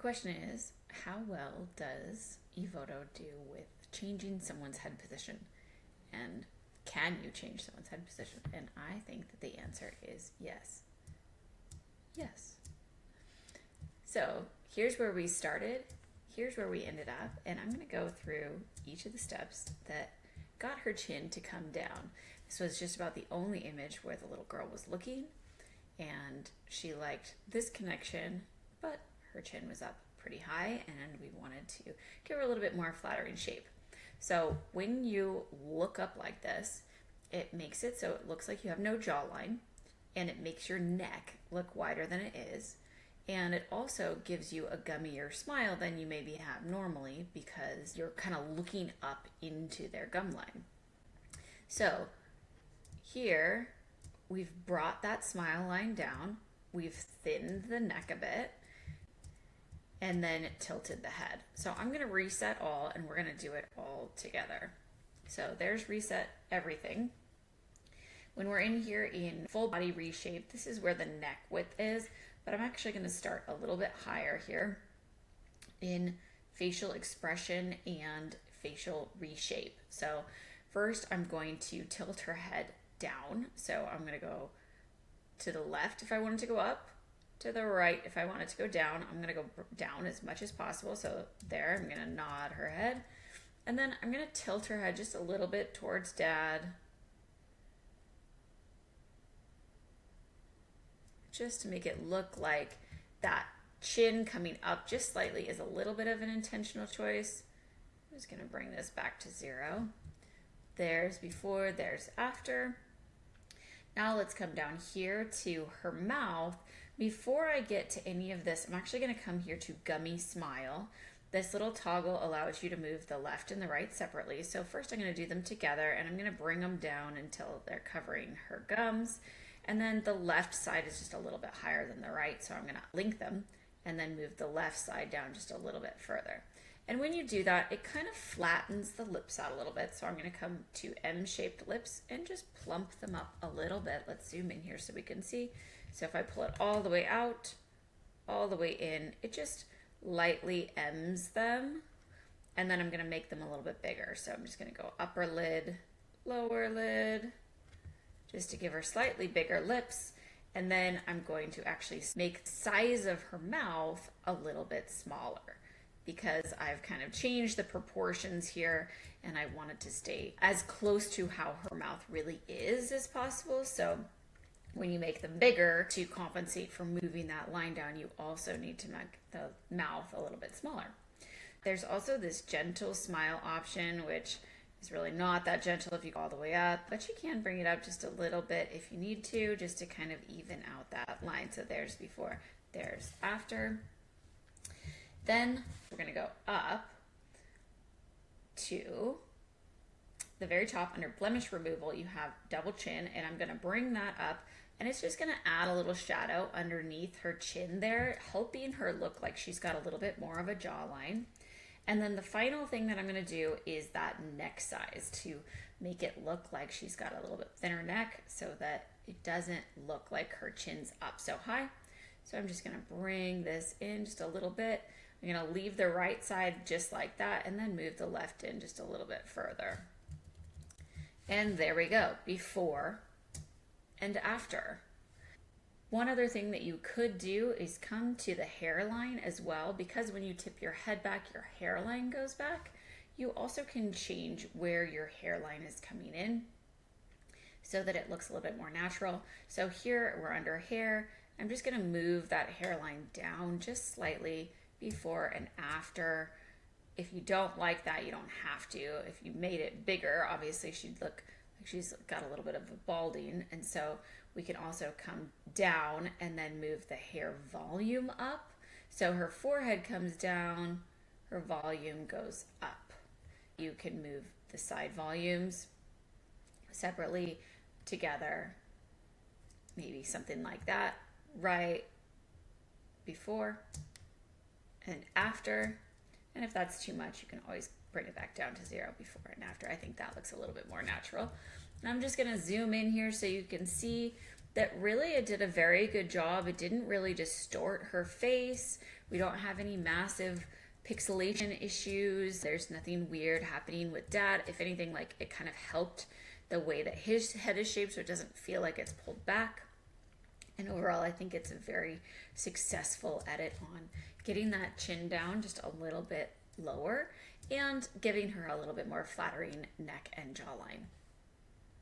question is, how well does Evoto do with changing someone's head position? And can you change someone's head position? And I think that the answer is yes. Yes. So here's where we started. Here's where we ended up. And I'm going to go through each of the steps that got her chin to come down. This was just about the only image where the little girl was looking, and she liked this connection, but her chin was up pretty high, and we wanted to give her a little bit more flattering shape. So when you look up like this, it makes it so it looks like you have no jawline, and it makes your neck look wider than it is. And it also gives you a gummier smile than you maybe have normally because you're kind of looking up into their gum line. So here we've brought that smile line down, we've thinned the neck a bit, and then tilted the head. So I'm going to reset all, and we're going to do it all together. So there's reset everything. When we're in here in full body reshape, this is where the neck width is, but I'm actually going to start a little bit higher here in facial expression and facial reshape. So first I'm going to tilt her head down. So I'm going to go to the left if I wanted to go up, to the right if I wanted to go down. I'm going to go down as much as possible. So there, I'm going to nod her head. And then I'm going to tilt her head just a little bit towards Dad, just to make it look like that chin coming up just slightly is a little bit of an intentional choice. I'm just going to bring this back to 0. There's before, there's after. Now let's come down here to her mouth. Before I get to any of this, I'm actually going to come here to gummy smile. This little toggle allows you to move the left and the right separately. So first I'm going to do them together, and I'm going to bring them down until they're covering her gums. And then the left side is just a little bit higher than the right, so I'm going to link them and then move the left side down just a little bit further. And when you do that, it kind of flattens the lips out a little bit. So I'm going to come to M-shaped lips and just plump them up a little bit. Let's zoom in here so we can see. So if I pull it all the way out, all the way in, it just lightly M's them. And then I'm going to make them a little bit bigger. So I'm just going to go upper lid, lower lid, just to give her slightly bigger lips. And then I'm going to actually make the size of her mouth a little bit smaller because I've kind of changed the proportions here, and I wanted to stay as close to how her mouth really is as possible. So when you make them bigger to compensate for moving that line down, you also need to make the mouth a little bit smaller. There's also this gentle smile option, which is really not that gentle if you go all the way up, but you can bring it up just a little bit if you need to, just to kind of even out that line. So there's before, there's after. Then we're going to go up to the very top under blemish removal. You have double chin, and I'm going to bring that up, and it's just going to add a little shadow underneath her chin there, helping her look like she's got a little bit more of a jawline. And then the final thing that I'm going to do is that neck size to make it look like she's got a little bit thinner neck so that it doesn't look like her chin's up so high. So I'm just going to bring this in just a little bit. I'm going to leave the right side just like that and then move the left in just a little bit further. And there we go, before and after. One other thing that you could do is come to the hairline as well, because when you tip your head back, your hairline goes back. You also can change where your hairline is coming in so that it looks a little bit more natural. So here we're under hair. I'm just going to move that hairline down just slightly before and after. If you don't like that, you don't have to. If you made it bigger, obviously she'd look like she's got a little bit of a balding, and so we can also come down and then move the hair volume up. So her forehead comes down, her volume goes up. You can move the side volumes separately, together, maybe something like that, right before and after. And if that's too much, you can always bring it back down to 0 before and after. I think that looks a little bit more natural. And I'm just going to zoom in here so you can see that really it did a very good job. It didn't really distort her face. We don't have any massive pixelation issues. There's nothing weird happening with Dad. If anything, like, it kind of helped the way that his head is shaped, so it doesn't feel like it's pulled back. And overall, I think it's a very successful edit on getting that chin down just a little bit lower and giving her a little bit more flattering neck and jawline.